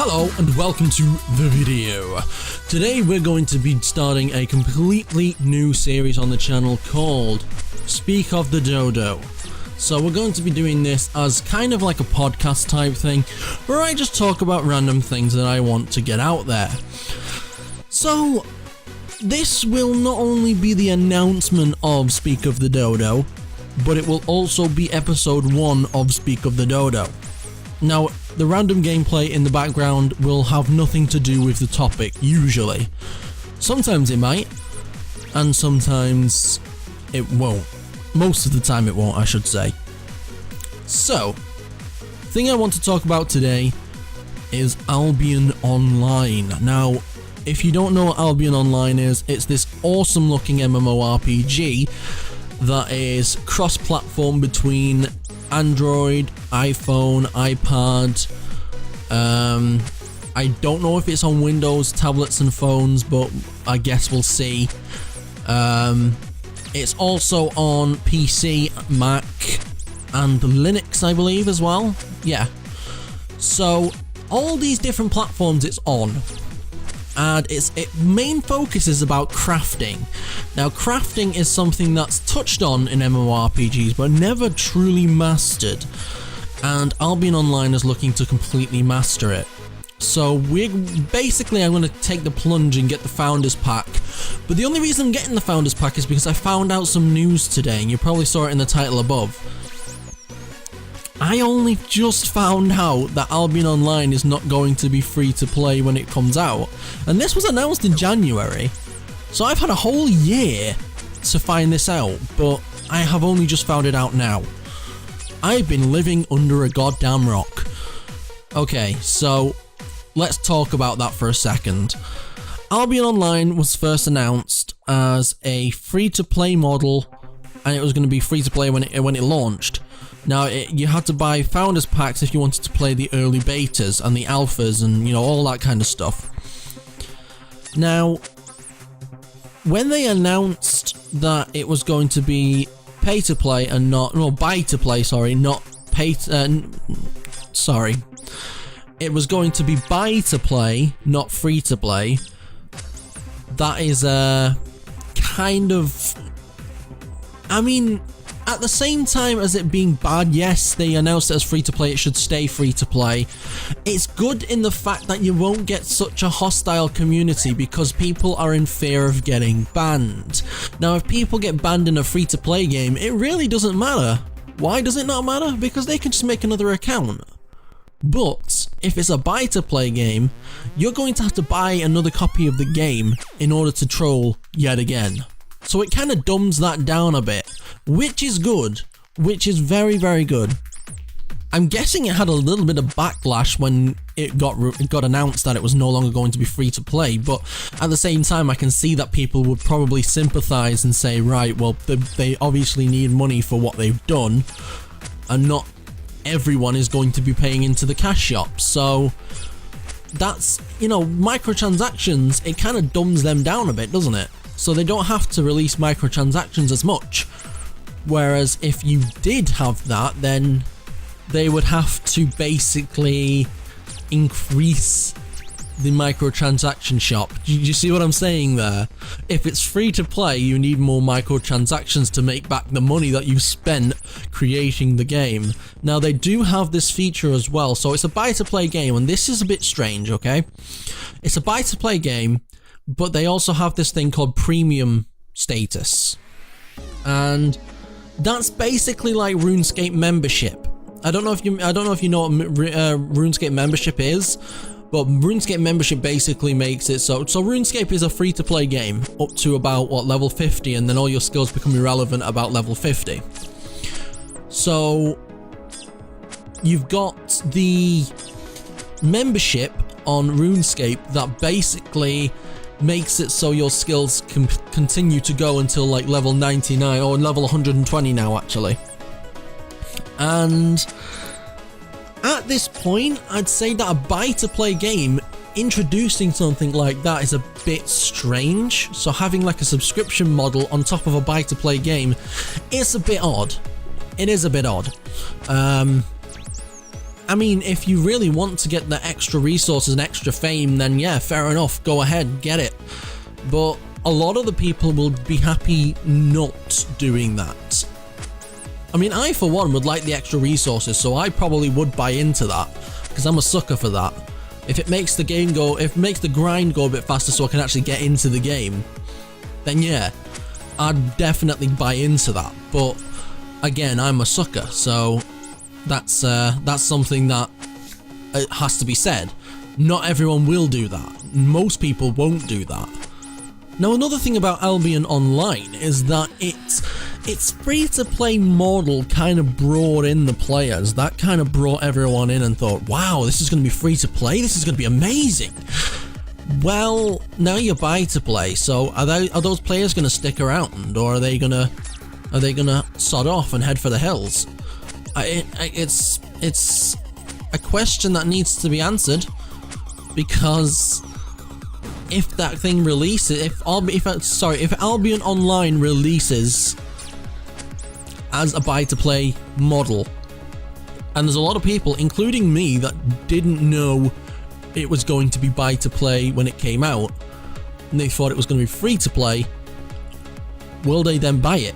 Hello and welcome to the video. Today we're going to be starting a completely new series on the channel called Speak of the Dodo. So we're going to be doing this as kind of like a podcast type thing, where I just talk about random things that I want to get out there. So this will not only be the announcement of Speak of the Dodo, but it will also be episode 1 of Speak of the Dodo. Now, the random gameplay in the background will have nothing to do with the topic, usually. Sometimes it might, and sometimes it won't. Most of the time it won't, I should say. So, the thing I want to talk about today is Albion Online. Now, if you don't know what Albion Online is, it's this awesome looking MMORPG that is cross-platform between Android, iPhone, iPad. I don't know if it's on Windows, tablets and phones, but I guess we'll see. It's also on PC, Mac, and Linux, I believe, as well. Yeah. So, all these different platforms it's on. And its main focus is about crafting. Now, crafting is something that's touched on in MMORPGs, but never truly mastered. And Albion Online is looking to completely master it. So I'm going to take the plunge and get the Founders Pack. But the only reason I'm getting the Founders Pack is because I found out some news today, and you probably saw it in the title above. I only just found out that Albion Online is not going to be free to play when it comes out. And this was announced in January. So I've had a whole year to find this out, but I have only just found it out now. I've been living under a goddamn rock. Okay, so let's talk about that for a second. Albion Online was first announced as a free-to-play model, and it was going to be free-to-play when it launched. Now, you had to buy Founders Packs if you wanted to play the early betas and the alphas and, all that kind of stuff. Now, when they announced that it was going to be pay-to-play and buy-to-play, not pay... sorry. It was going to be buy-to-play, not free-to-play. That is kind of... at the same time as it being bad, yes, they announced it as free-to-play, it should stay free-to-play. It's good in the fact that you won't get such a hostile community because people are in fear of getting banned. Now, if people get banned in a free-to-play game, it really doesn't matter. Why does it not matter? Because they can just make another account. But if it's a buy-to-play game, you're going to have to buy another copy of the game in order to troll yet again. So it kind of dumbs that down a bit, which is good, which is very, very good. I'm guessing it had a little bit of backlash when it got announced that it was no longer going to be free to play, but at the same time I can see that people would probably sympathize and say, right, well, they obviously need money for what they've done, and not everyone is going to be paying into the cash shop. So that's, microtransactions, it kind of dumbs them down a bit, doesn't it? So they don't have to release microtransactions as much. Whereas if you did have that, then they would have to basically increase the microtransaction shop. Do you see what I'm saying there? If it's free to play, you need more microtransactions to make back the money that you spent creating the game. Now, they do have this feature as well. So it's a buy-to-play game, and this is a bit strange, okay? It's a buy-to-play game, but they also have this thing called premium status. And that's basically like RuneScape membership. I don't know if you know what RuneScape membership is, but RuneScape membership basically makes it so RuneScape is a free-to-play game up to about level 50, and then all your skills become irrelevant about level 50. So you've got the membership on RuneScape that basically makes it so your skills can continue to go until level 99 or level 120 now, actually. And at this point, I'd say that a buy-to-play game introducing something like that is a bit strange. So having a subscription model on top of a buy-to-play game is a bit odd. It is a bit odd. I mean, if you really want to get the extra resources and extra fame, then yeah, fair enough, go ahead, get it. But a lot of the people will be happy not doing that. I mean, I for one would like the extra resources, so I probably would buy into that, because I'm a sucker for that. If it makes the game go, if it makes the grind go a bit faster so I can actually get into the game, then yeah, I'd definitely buy into that. But again, I'm a sucker, so that's something that it has to be said. Not everyone will do that. Most people won't do that. Now, another thing about Albion Online is that its free-to-play model kind of brought in the players. That kind of brought everyone in and thought, wow, this is going to be free-to-play? This is going to be amazing. Well, now you're buy-to-play, so are those players going to stick around, or are they gonna sod off and head for the hills? It's a question that needs to be answered, because if that thing releases, if Albion Online releases as a buy-to-play model, and there's a lot of people, including me, that didn't know it was going to be buy-to-play when it came out, and they thought it was going to be free-to-play, will they then buy it?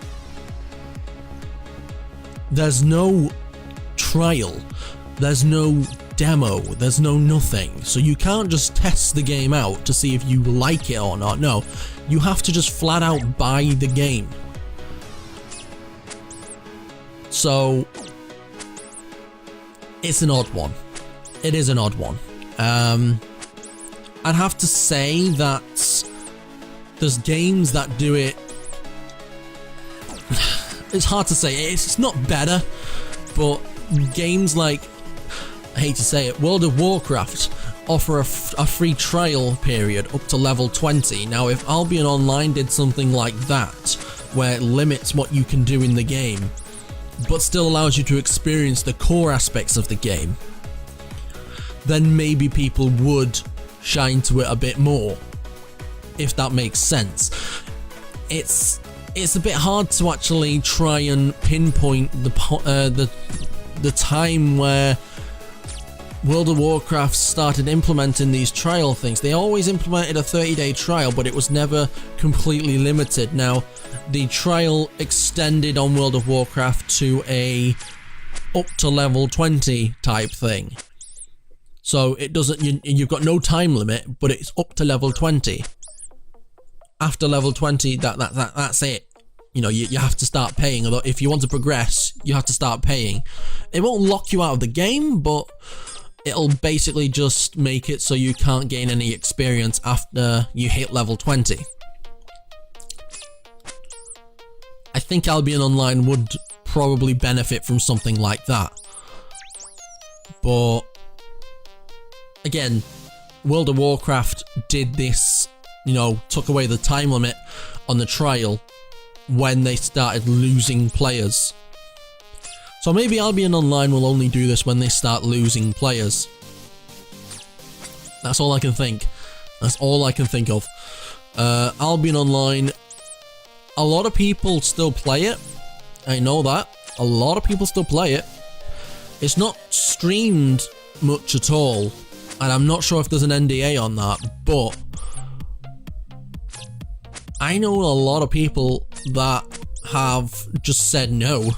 There's no trial, there's no demo, there's no nothing, so you can't just test the game out to see if you like it or not. No, you have to just flat out buy the game. So it's an odd one. It is an odd one. I'd have to say that there's games that do it. It's hard to say. It's not better, but games like, I hate to say it, World of Warcraft offer a free trial period up to level 20. Now, if Albion Online did something like that, where it limits what you can do in the game, but still allows you to experience the core aspects of the game, then maybe people would shine to it a bit more, if that makes sense. It's a bit hard to actually try and pinpoint the time where World of Warcraft started implementing these trial things. They always implemented a 30-day trial, but it was never completely limited. Now, the trial extended on World of Warcraft to a up to level 20 type thing. So it doesn't, you've got no time limit, but it's up to level 20. After level 20, that's it. You know, you have to start paying. Although if you want to progress, you have to start paying. It won't lock you out of the game, but it'll basically just make it so you can't gain any experience after you hit level 20. I think Albion Online would probably benefit from something like that. But again, World of Warcraft did this, you know, took away the time limit on the trial when they started losing players. So maybe Albion Online will only do this when they start losing players. That's all I can think. That's all I can think of. Albion Online, a lot of people still play it. I know that. A lot of people still play it. It's not streamed much at all, and I'm not sure if there's an NDA on that, but I know a lot of people that have just said no.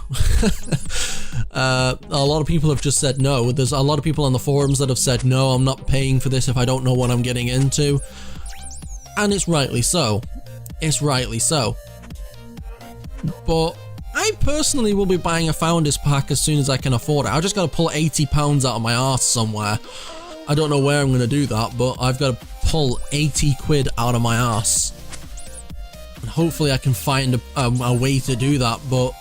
A lot of people have just said no. There's a lot of people on the forums that have said no, I'm not paying for this if I don't know what I'm getting into. And it's rightly so. It's rightly so. But I personally will be buying a Founders Pack as soon as I can afford it. I just got to pull £80 out of my arse somewhere. I don't know where I'm going to do that, but I've got to pull 80 quid out of my arse. And hopefully I can find a way to do that, but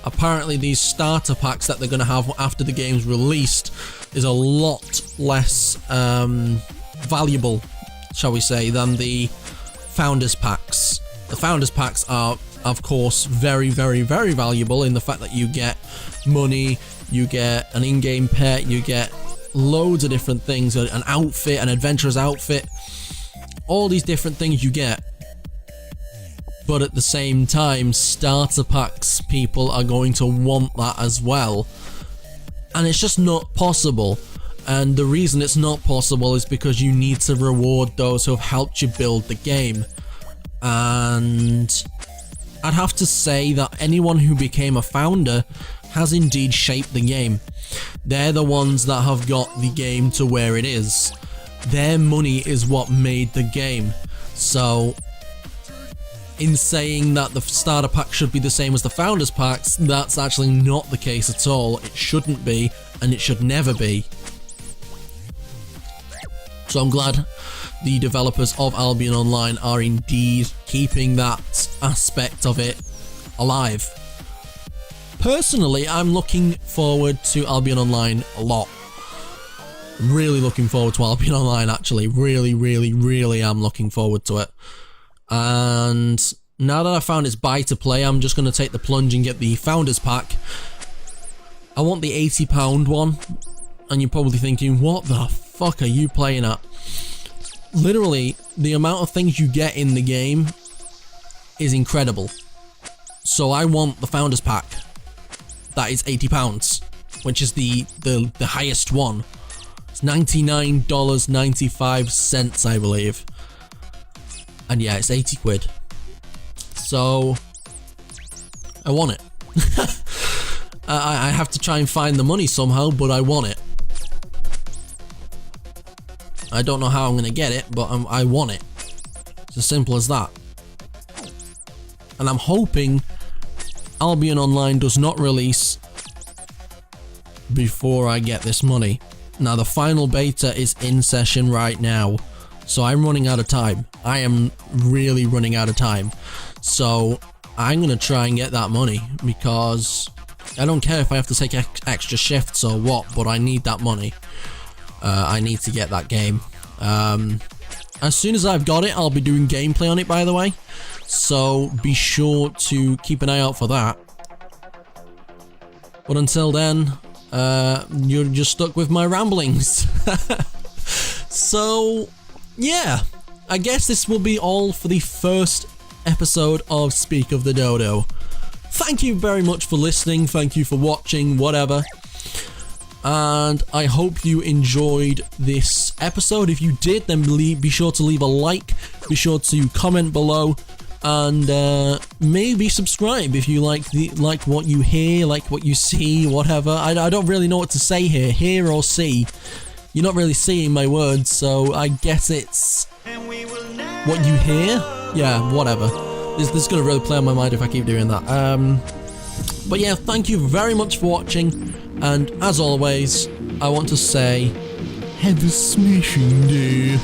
apparently these starter packs that they're going to have after the game's released is a lot less valuable, shall we say, than the Founders Packs. The Founders Packs are, of course, very, very, very valuable in the fact that you get money, you get an in-game pet, you get loads of different things, an outfit, an adventurer's outfit, all these different things you get. But at the same time, starter packs, people are going to want that as well. and it's just not possible. And the reason it's not possible is because you need to reward those who have helped you build the game. And I'd have to say that anyone who became a founder has indeed shaped the game. They're the ones that have got the game to where it is. Their money is what made the game. So, in saying that the starter pack should be the same as the founders packs, that's actually not the case at all. It shouldn't be, and it should never be. So I'm glad the developers of Albion Online are indeed keeping that aspect of it alive. Personally, I'm looking forward to Albion Online a lot. Really looking forward to Albion Online, actually. Really am looking forward to it. And now that I found it's buy to play, I'm just going to take the plunge and get the Founders Pack. I want the £80 one. And you're probably thinking, what the fuck are you playing at? Literally, the amount of things you get in the game is incredible. So I want the Founders Pack. That is £80, which is the highest one. It's $99.95, I believe. And yeah, it's 80 quid. So I want it. I have to try and find the money somehow, but I want it. I don't know how I'm going to get it, but I want it. It's as simple as that. And I'm hoping Albion Online does not release before I get this money. Now, the final beta is in session right now, so I'm running out of time. I am really running out of time. So I'm going to try and get that money, because I don't care if I have to take extra shifts or what, but I need that money. I need to get that game. As soon as I've got it, I'll be doing gameplay on it, by the way. So be sure to keep an eye out for that. But until then, you're just stuck with my ramblings. So, yeah. I guess this will be all for the first episode of Speak of the Dodo. Thank you very much for listening. Thank you for watching, whatever. And I hope you enjoyed this episode. If you did, then be sure to leave a like, be sure to comment below, and maybe subscribe if you like what you hear, like what you see, whatever. I don't really know what to say here, hear or see. You're not really seeing my words, so I guess it's what you hear. Yeah, whatever. This is gonna really play on my mind if I keep doing that. But yeah, thank you very much for watching. And as always, I want to say, have a smashing day.